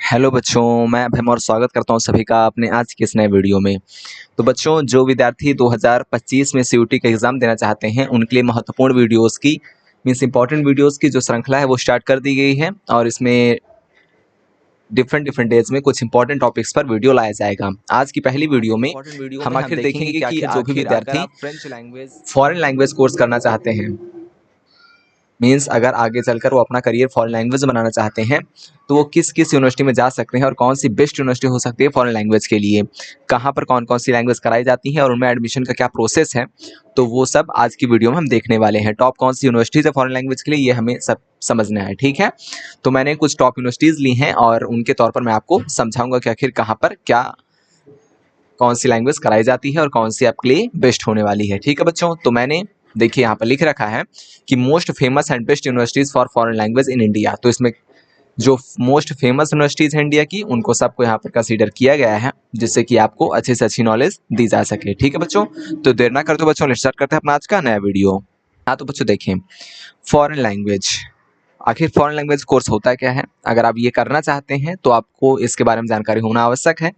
Hello बच्चों, मैं अभय और स्वागत करता हूं सभी का अपने आज के इस नए वीडियो में। तो बच्चों, जो विद्यार्थी 2025 में सीयूटी का एग्ज़ाम देना चाहते हैं उनके लिए महत्वपूर्ण वीडियोस की इम्पोर्टेंट वीडियोस की जो श्रृंखला है वो स्टार्ट कर दी गई है और इसमें डिफरेंट डेज में कुछ इंपॉर्टेंट टॉपिक्स पर वीडियो लाया जाएगा। आज की पहली वीडियो में हम आखिर देखेंगे कि जो भी विद्यार्थी फॉरेन लैंग्वेज कोर्स करना चाहते हैं, मीन्स अगर आगे चलकर वो अपना करियर फॉरेन लैंग्वेज बनाना चाहते हैं तो वो किस किस यूनिवर्सिटी में जा सकते हैं और कौन सी बेस्ट यूनिवर्सिटी हो सकती है फॉरेन लैंग्वेज के लिए, कहाँ पर कौन कौन सी लैंग्वेज कराई जाती है और उनमें एडमिशन का क्या प्रोसेस है, तो वो सब आज की वीडियो में हम देखने वाले हैं। टॉप कौन सी यूनिवर्सिटीज़ है फॉरेन लैंग्वेज के लिए ये हमें सब समझना है, ठीक है। तो मैंने कुछ टॉप यूनिवर्सिटीज़ ली हैं और उनके तौर पर मैं आपको समझाऊंगा कि आखिर कहाँ पर क्या कौन सी लैंग्वेज कराई जाती है और कौन सी आपके लिए बेस्ट होने वाली है, ठीक है बच्चों। तो मैंने देखिए यहाँ पर लिख रखा है कि most famous and best universities for foreign language in India. तो इसमें जो मोस्ट फेमस यूनिवर्सिटीज़ हैं इंडिया की उनको सबको यहाँ पर कंसीडर किया गया है, जिससे कि आपको अच्छे से अच्छी नॉलेज दी जा सके, ठीक है बच्चों। तो देर ना करते बच्चों, लेट्स स्टार्ट करते हैं अपना आज का नया वीडियो। हाँ तो बच्चों देखें, फॉरेन लैंग्वेज, आखिर फॉरेन लैंग्वेज कोर्स होता क्या है। अगर आप ये करना चाहते हैं तो आपको इसके बारे में जानकारी होना आवश्यक है।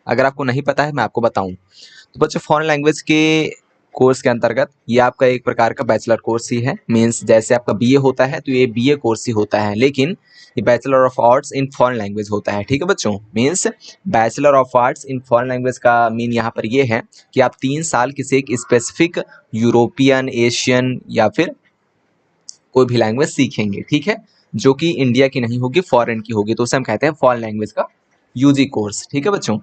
अगर आपको नहीं पता है मैं आपको बताऊं तो बच्चों, फॉरेन लैंग्वेज के कोर्स के अंतर्गत ये आपका एक प्रकार का बैचलर कोर्स ही है। मीन्स जैसे आपका बीए होता है तो ये बीए कोर्स ही होता है, लेकिन ये bachelor of arts in foreign language होता है, ठीक है बच्चों। Means bachelor of arts in foreign language का मीन यहाँ पर ये है कि आप 3 साल किसी एक स्पेसिफिक यूरोपियन, एशियन या फिर कोई भी लैंग्वेज सीखेंगे, ठीक है, जो कि इंडिया की नहीं होगी, फॉरेन की होगी, तो उसे हम कहते हैं फॉरेन लैंग्वेज का यूजी कोर्स, ठीक है बच्चों।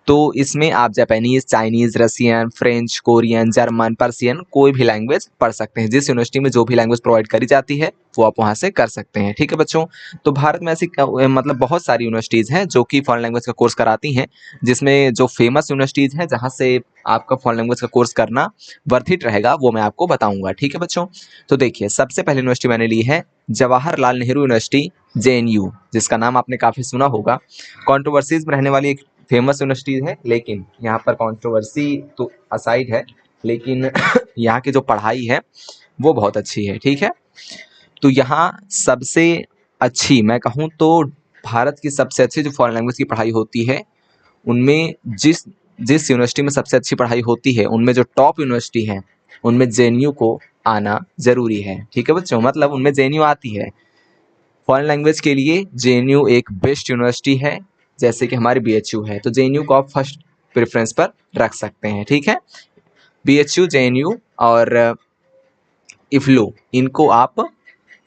तो इसमें आप Japanese, Chinese, Russian, French, Korean, German, Persian कोई भी लैंग्वेज पढ़ सकते हैं। जिस यूनिवर्सिटी में जो भी लैंग्वेज प्रोवाइड करी जाती है वो आप वहाँ से कर सकते हैं, ठीक है बच्चों। तो भारत में ऐसी मतलब बहुत सारी यूनिवर्सिटीज़ हैं जो कि फॉरेन लैंग्वेज का कोर्स कराती हैं, जिसमें जो फेमस यूनिवर्सिटीज़ हैं जहाँ से आपका फॉरेन लैंग्वेज का कोर्स करना वर्थ इट रहेगा वो मैं आपको बताऊँगा, ठीक है बच्चों। तो देखिए, सबसे पहली यूनिवर्सिटी मैंने ली है जवाहरलाल नेहरू यूनिवर्सिटी, जेएनयू, जिसका नाम आपने काफ़ी सुना होगा। कॉन्ट्रोवर्सीज में रहने वाली एक फेमस यूनिवर्सिटीज़ है, लेकिन यहाँ पर कंट्रोवर्सी तो असाइड है, लेकिन यहाँ की जो पढ़ाई है वो बहुत अच्छी है, ठीक है। तो यहाँ सबसे अच्छी मैं कहूँ तो भारत की सबसे अच्छी जो फॉरेन लैंग्वेज की पढ़ाई होती है उनमें जिस जिस यूनिवर्सिटी में सबसे अच्छी पढ़ाई होती है उनमें जो टॉप यूनिवर्सिटी है उनमें जेएनयू को आना ज़रूरी है, ठीक है बच्चों। मतलब उनमें जेएनयू आती है। फॉरेन लैंग्वेज के लिए जेएनयू एक बेस्ट यूनिवर्सिटी है, जैसे कि हमारी बीएचयू है, तो जेएनयू को आप फर्स्ट प्रेफरेंस पर रख सकते हैं, ठीक है। बीएचयू, जेएनयू और इफ्लू, इनको आप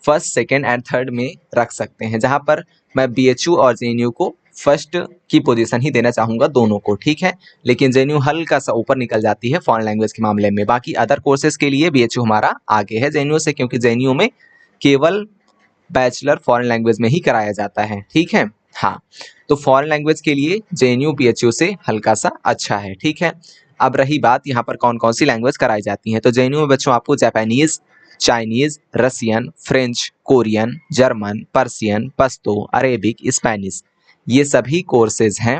फर्स्ट, सेकेंड एंड थर्ड में रख सकते हैं, जहाँ पर मैं बीएचयू और जेएनयू को फर्स्ट की पोजीशन ही देना चाहूँगा दोनों को, ठीक है। लेकिन जेएनयू हल्का सा ऊपर निकल जाती है फॉरेन लैंग्वेज के मामले में। बाकी अदर कोर्सेज के लिए बीएचयू हमारा आगे है जेएनयू से, क्योंकि जेएनयू में केवल बैचलर फॉरेन लैंग्वेज में ही कराया जाता है, ठीक है। हाँ, तो फॉरेन लैंग्वेज के लिए जेएनयू बीएचयू से हल्का सा अच्छा है, ठीक है। अब रही बात यहाँ पर कौन कौन सी लैंग्वेज कराई जाती हैं, तो जेएनयू में बच्चों आपको Japanese, Chinese, Russian, French, Korean, German, Persian, Pashto, Arabic, Spanish, ये सभी कोर्सेज हैं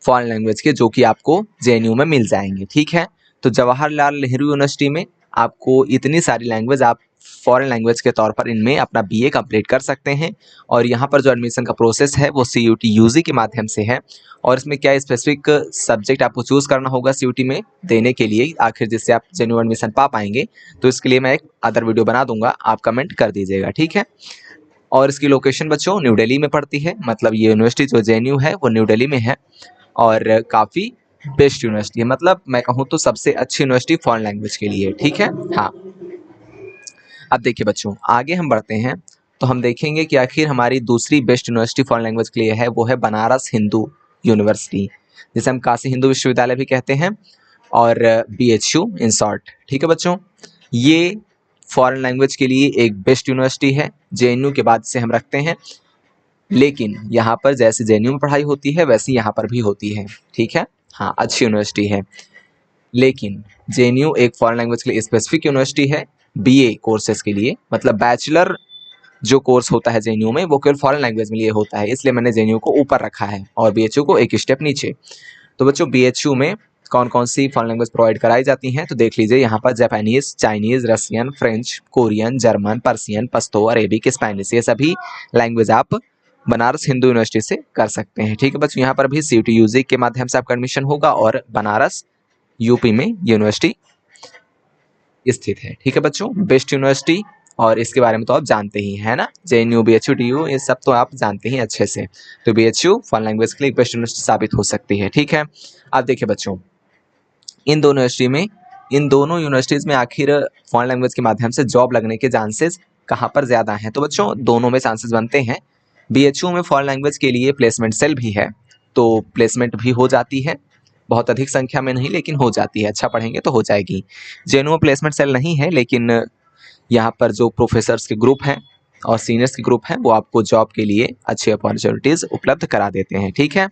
फॉरेन लैंग्वेज के जो कि आपको जेएनयू में मिल जाएंगे, ठीक है। तो जवाहरलाल नेहरू यूनिवर्सिटी में आपको इतनी सारी लैंग्वेज आप फॉरेन लैंग्वेज के तौर पर इनमें अपना बीए कंप्लीट कर सकते हैं। और यहाँ पर जो एडमिशन का प्रोसेस है वो सीयूटी यूजी के माध्यम से है। और इसमें क्या स्पेसिफिक सब्जेक्ट आपको चूज़ करना होगा सीयूटी में देने के लिए, आखिर जिससे आप जेन्युइन एडमिशन पा पाएंगे, तो इसके लिए मैं एक अदर वीडियो बना दूंगा, आप कमेंट कर दीजिएगा, ठीक है। और इसकी लोकेशन बच्चों न्यू दिल्ली में पड़ती है, मतलब ये यूनिवर्सिटी जो जेएनयू है वो न्यू दिल्ली में है और काफ़ी बेस्ट यूनिवर्सिटी है। मतलब मैं कहूँ तो सबसे अच्छी यूनिवर्सिटी फॉरेन लैंग्वेज के लिए, ठीक है। हाँ, अब देखिए बच्चों, आगे हम बढ़ते हैं तो हम देखेंगे कि आखिर हमारी दूसरी बेस्ट यूनिवर्सिटी फॉरेन लैंग्वेज के लिए है, वो है बनारस हिंदू यूनिवर्सिटी, जिसे हम काशी हिंदू विश्वविद्यालय भी कहते हैं, और बीएचयू इन शॉर्ट, ठीक है बच्चों। ये फॉरेन लैंग्वेज के लिए एक बेस्ट यूनिवर्सिटी है, जेएनयू के बाद से हम रखते हैं। लेकिन यहाँ पर जैसे जेएनयू में पढ़ाई होती है वैसे यहाँ पर भी होती है, ठीक है। हाँ, अच्छी यूनिवर्सिटी है, लेकिन जेएनयू एक फॉरेन लैंग्वेज के लिए स्पेसिफिक यूनिवर्सिटी है बीए कोर्सेज के लिए। मतलब बैचलर जो कोर्स होता है जेएनयू में वो केवल फॉरेन लैंग्वेज में लिए होता है, इसलिए मैंने जेएनयू को ऊपर रखा है और बीएचयू को एक स्टेप नीचे। तो बच्चों, बीएचयू में कौन कौन सी फॉरेन लैंग्वेज प्रोवाइड कराई जाती हैं, तो देख लीजिए यहाँ पर Japanese, Chinese, Russian, French, Korean, German, Persian, Pashto, Arabic, Spanish, ये सभी लैंग्वेज आप बनारस हिंदू यूनिवर्सिटी से कर सकते हैं। ठीक है बच्चों, यहाँ पर भी सीयूटी यूजी के माध्यम से आपका एडमिशन होगा और बनारस यूपी में यूनिवर्सिटी स्थित है। ठीक है बच्चों, बेस्ट यूनिवर्सिटी, और इसके बारे में तो आप जानते ही है ना, जेएनयू, बीएचयू, टीयू, ये सब तो आप जानते ही अच्छे से। तो बीएचयू फॉरेन लैंग्वेज के लिए बेस्ट यूनिवर्सिटी साबित हो सकती है। ठीक है, आप देखिए बच्चों, इन दोनों यूनिवर्सिटीज में आखिर फॉरेन लैंग्वेज के माध्यम से जॉब लगने के चांसेस कहाँ पर ज़्यादा हैं? तो बच्चों दोनों में चांसेस बनते हैं। बीएचयू में फॉरेन लैंग्वेज के लिए प्लेसमेंट सेल भी है, तो प्लेसमेंट भी हो जाती है, बहुत अधिक संख्या में नहीं लेकिन हो जाती है, अच्छा पढ़ेंगे तो हो जाएगी। जेएनयू में प्लेसमेंट सेल नहीं है, लेकिन यहाँ पर जो प्रोफेसर्स के ग्रुप हैं और सीनियर्स के ग्रुप हैं वो आपको जॉब के लिए अच्छी अपॉर्चुनिटीज़ उपलब्ध करा देते हैं। ठीक है,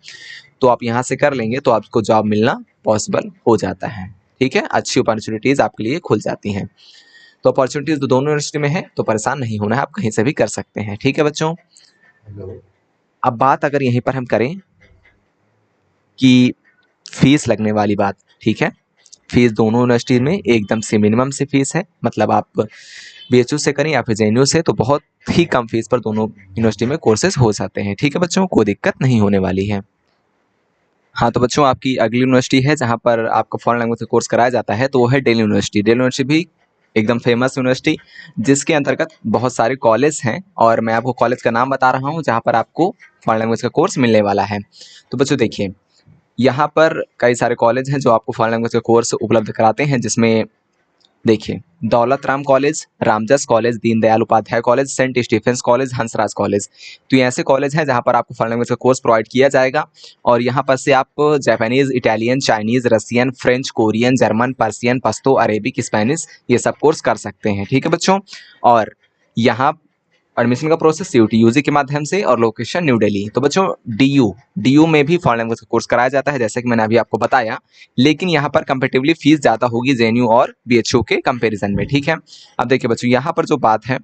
तो आप यहाँ से कर लेंगे तो आपको जॉब मिलना पॉसिबल हो जाता है। ठीक है, अच्छी अपॉर्चुनिटीज़ आपके लिए खुल जाती हैं। तो अपॉर्चुनिटीज़ तो दोनों यूनिवर्सिटी में है, तो परेशान नहीं होना है, आप कहीं से भी कर सकते हैं। ठीक है बच्चों, अब बात अगर यहीं पर हम करें कि फीस लगने वाली बात, ठीक है, फीस दोनों यूनिवर्सिटी में एकदम से मिनिमम से फीस है, मतलब आप बीएचयू से करें या फिर जेएनयू से तो बहुत ही कम फीस पर दोनों यूनिवर्सिटी में कोर्सेज हो जाते हैं। ठीक है बच्चों, कोई दिक्कत नहीं होने वाली है। हाँ तो बच्चों, आपकी अगली यूनिवर्सिटी है जहाँ पर आपका फॉरेन लैंग्वेज का कोर्स कराया जाता है, तो वो है दिल्ली यूनिवर्सिटी। दिल्ली यूनिवर्सिटी भी एकदम फेमस यूनिवर्सिटी, जिसके अंतर्गत बहुत सारे कॉलेज हैं, और मैं आपको कॉलेज का नाम बता रहा हूँ जहाँ पर आपको फॉरेन लैंग्वेज का कोर्स मिलने वाला है। तो बच्चों देखिए, यहाँ पर कई सारे कॉलेज हैं जो आपको फॉरेन लैंग्वेज का कोर्स उपलब्ध कराते हैं, जिसमें देखिए Daulat Ram college, Ramjas college, Deendayal Upadhyaya college, saint Stephens college, Hansraj college. तो ये ऐसे कॉलेज हैं जहाँ पर आपको फॉरेन लैंग्वेज का कोर्स प्रोवाइड किया जाएगा, और यहाँ पर से आप Japanese, Italian, Chinese, Russian, French, Korean, German, Persian, Pashto, Arabic, Spanish, ये सब कोर्स कर सकते हैं। ठीक है बच्चों, और यहाँ एडमिशन का प्रोसेस सीयूटी यूजी के माध्यम से, और लोकेशन न्यू दिल्ली। तो बच्चों डीयू में भी फॉरेन लैंग्वेज का कोर्स कराया जाता है, जैसे कि मैंने अभी आपको बताया, लेकिन यहाँ पर कंपेटिवली फीस ज़्यादा होगी जेएनयू और बीएचयू के कंपैरिजन में। ठीक है, अब देखिए बच्चों, यहाँ पर जो बात है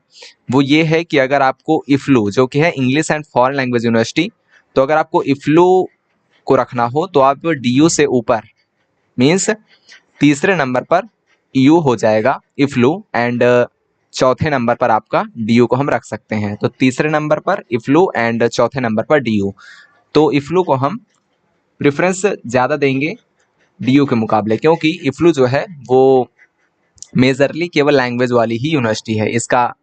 वो ये है कि अगर आपको इफ्लू, जो कि है English and foreign language university, तो अगर आपको इफ्लू को रखना हो तो आप डीयू से ऊपर, मीन्स तीसरे नंबर पर यू हो जाएगा इफ्लू, एंड चौथे नंबर पर आपका डीयू को हम रख सकते हैं। तो तीसरे नंबर पर इफ्लू एंड चौथे नंबर पर डीयू। तो इफ्लू को हम प्रेफरेंस ज़्यादा देंगे डीयू के मुकाबले, क्योंकि इफ्लू जो है वो मेजरली केवल लैंग्वेज वाली ही यूनिवर्सिटी है। इसका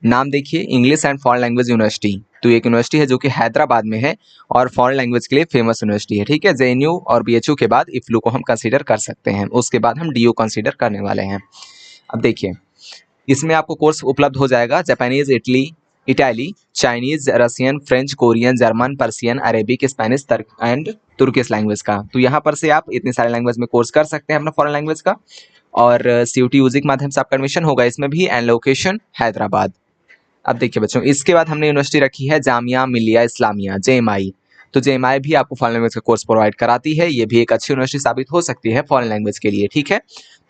नाम देखिए, English and foreign language university. तो एक यूनिवर्सिटी है जो कि हैदराबाद में है और फॉरेन लैंग्वेज के लिए फेमस यूनिवर्सिटी है। ठीक है, जेएनयू और बीएचयू के बाद इफ्लू को हम कंसीडर कर सकते हैं, उसके बाद हम डीयू कंसीडर करने वाले हैं। अब देखिए, इसमें आपको कोर्स उपलब्ध हो जाएगा Japanese, Italy, Chinese, Russian, French, Korean, German, Persian, Arabic, Spanish and Turkish language का। तो यहाँ पर से आप इतनी सारे लैंग्वेज में कोर्स कर सकते हैं अपना फॉरेन लैंग्वेज का, और सीयूटी यूजी के माध्यम से आपका एडमिशन होगा इसमें भी, एंड लोकेशन हैदराबाद। अब देखिए बच्चों, इसके बाद हमने यूनिवर्सिटी रखी है जामिया मिलिया इस्लामिया, जेएमआई। तो जेएमआई भी आपको फॉरेन लैंग्वेज का कोर्स प्रोवाइड कराती है, ये भी एक अच्छी यूनिवर्सिटी साबित हो सकती है फॉरेन लैंग्वेज के लिए। ठीक है,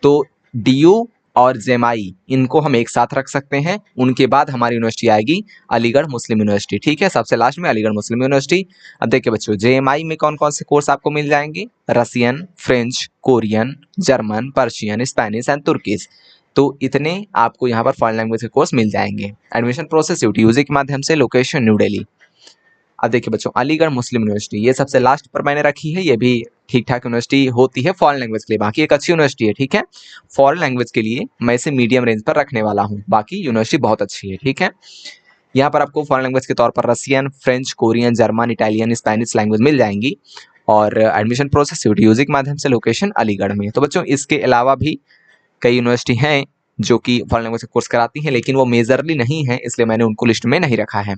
तो डीयू और जेएमआई इनको हम एक साथ रख सकते हैं। उनके बाद हमारी यूनिवर्सिटी आएगी अलीगढ़ मुस्लिम यूनिवर्सिटी। ठीक है, सबसे लास्ट में अलीगढ़ मुस्लिम यूनिवर्सिटी। अब देखिए बच्चों, जेएमआई में कौन कौन से कोर्स आपको मिल जाएंगे? Russian, French, Korean, German, Persian, Spanish and Turkish. तो इतने आपको यहाँ पर फॉरेन लैंग्वेज के कोर्स मिल जाएंगे। एडमिशन प्रोसेस सीयूटी यूजी के माध्यम से, लोकेशन न्यू दिल्ली। अब देखिए बच्चों, अलीगढ़ मुस्लिम यूनिवर्सिटी ये सबसे लास्ट पर मैंने रखी है, ये भी ठीक ठाक यूनिवर्सिटी होती है फॉरेन लैंग्वेज के लिए, बाकी एक अच्छी यूनिवर्सिटी है। ठीक है, फॉरेन लैंग्वेज के लिए मैं इसे मीडियम रेंज पर रखने वाला हूँ, बाकी यूनिवर्सिटी बहुत अच्छी है। ठीक है, यहाँ पर आपको फॉरेन लैंग्वेज के तौर पर Russian, French, Korean, German, Italian, Spanish language मिल जाएंगी, और एडमिशन प्रोसेस सीयूटी यूजी के माध्यम से, लोकेशन अलीगढ़ में। तो बच्चों, इसके अलावा भी कई यूनिवर्सिटी हैं जो कि फॉरेन लैंग्वेज का कोर्स कराती हैं, लेकिन वो मेजरली नहीं है, इसलिए मैंने उनको लिस्ट में नहीं रखा है।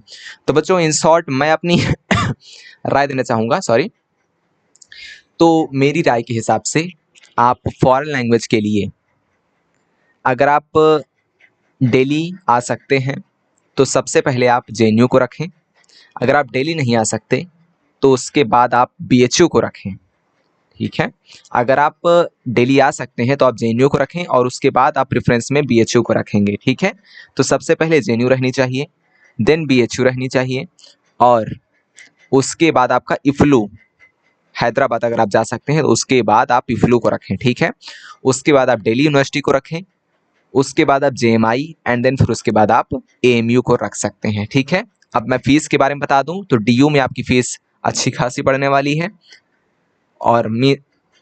तो बच्चों, इन शॉर्ट मैं अपनी राय देना चाहूँगा, सॉरी, तो मेरी राय के हिसाब से आप फॉरेन लैंग्वेज के लिए अगर आप दिल्ली आ सकते हैं तो सबसे पहले आप जेएनयू को रखें। अगर आप दिल्ली नहीं आ सकते तो उसके बाद आप बीएचयू को रखें। ठीक है, अगर आप दिल्ली आ सकते हैं तो आप जेएनयू को रखें, और उसके बाद आप प्रेफरेंस में बीएचयू को रखेंगे। ठीक है, तो सबसे पहले जेएनयू रहनी चाहिए, देन बीएचयू रहनी चाहिए, और उसके बाद आपका इफ्लू, हैदराबाद अगर आप जा सकते हैं तो उसके बाद आप इफ्लू को रखें। ठीक है, उसके बाद आप दिल्ली यूनिवर्सिटी को रखें, उसके बाद आप जेएमआई, एंड देन फिर उसके बाद आप एएमयू को रख सकते हैं। ठीक है, अब मैं फीस के बारे में बता दूं तो DU में आपकी फीस अच्छी खासी पड़ने वाली है और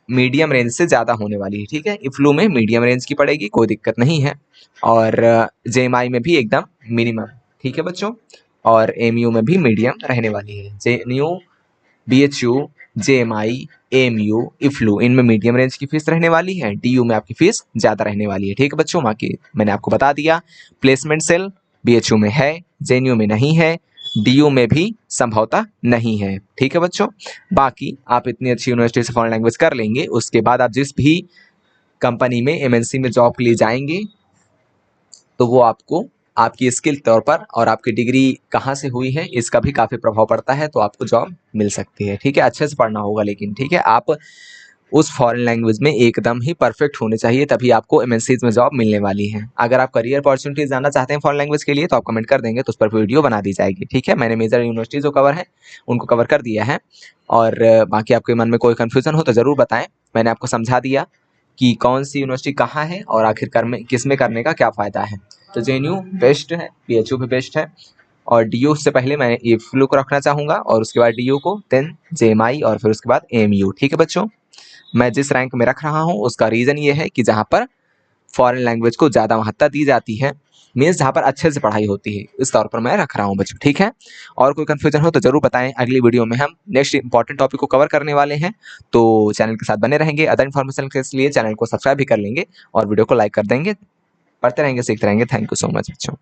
मीडियम रेंज से ज़्यादा होने वाली है, ठीक है। इफ्लू में मीडियम रेंज की पड़ेगी, कोई दिक्कत नहीं है। और JMI में भी एकदम मिनिमम, ठीक है बच्चों। और MU में भी मीडियम रहने वाली है। JNU, BHU, JMI, AMU, इफ्लू, इनमें मीडियम रेंज की फीस रहने वाली है। DU में आपकी फीस ज़्यादा रहने वाली है, ठीक है बच्चों। बाकी मैंने आपको बता दिया। प्लेसमेंट सेल BHU में है, JNU में नहीं है, DU में भी संभवतः नहीं है, ठीक है बच्चों। बाकी आप इतनी अच्छी यूनिवर्सिटी से फॉरेन लैंग्वेज कर लेंगे, उसके बाद आप जिस भी कंपनी में MNC में जॉब के लिए जाएंगे तो वो आपको आपकी स्किल तौर पर और आपकी डिग्री कहाँ से हुई है इसका भी काफ़ी प्रभाव पड़ता है, तो आपको जॉब मिल सकती है, ठीक है। अच्छे से पढ़ना होगा लेकिन, ठीक है। आप उस फॉरेन लैंग्वेज में एकदम ही परफेक्ट होने चाहिए, तभी आपको MNCs में जॉब मिलने वाली है। अगर आप करियर अपॉर्चुनिटीज जानना चाहते हैं फॉरेन लैंग्वेज के लिए तो आप कमेंट कर देंगे, तो उस पर वीडियो बना दी जाएगी, ठीक है। मैंने मेजर यूनिवर्सिटीज जो कवर है उनको कवर कर दिया है। और बाकी आपके मन में कोई कन्फ्यूजन हो तो ज़रूर बताएं। मैंने आपको समझा दिया कि कौन सी यूनिवर्सिटी कहाँ है और आखिरकार में किस में करने का क्या फ़ायदा है। तो JNU बेस्ट है, BHU भी बेस्ट है, और DU से पहले मैं इफ्लू को रखना चाहूँगा और उसके बाद DU को, देन JMI और फिर उसके बाद AMU, ठीक है बच्चों। मैं जिस रैंक में रख रहा हूँ उसका रीज़न ये है कि जहाँ पर फॉरेन लैंग्वेज को ज़्यादा महत्ता दी जाती है, मीन्स जहाँ पर अच्छे से पढ़ाई होती है, इस तौर पर मैं रख रहा हूँ बच्चों, ठीक है। और कोई कन्फ्यूजन हो तो ज़रूर बताएं। अगली वीडियो में हम नेक्स्ट इंपॉर्टेंट टॉपिक को कवर करने वाले हैं, तो चैनल के साथ बने रहेंगे। अदर इन्फॉर्मेशन के लिए चैनल को सब्सक्राइब भी कर लेंगे और वीडियो को लाइक कर देंगे। पढ़ते रहेंगे, सीखते रहेंगे। थैंक यू सो मच बच्चों।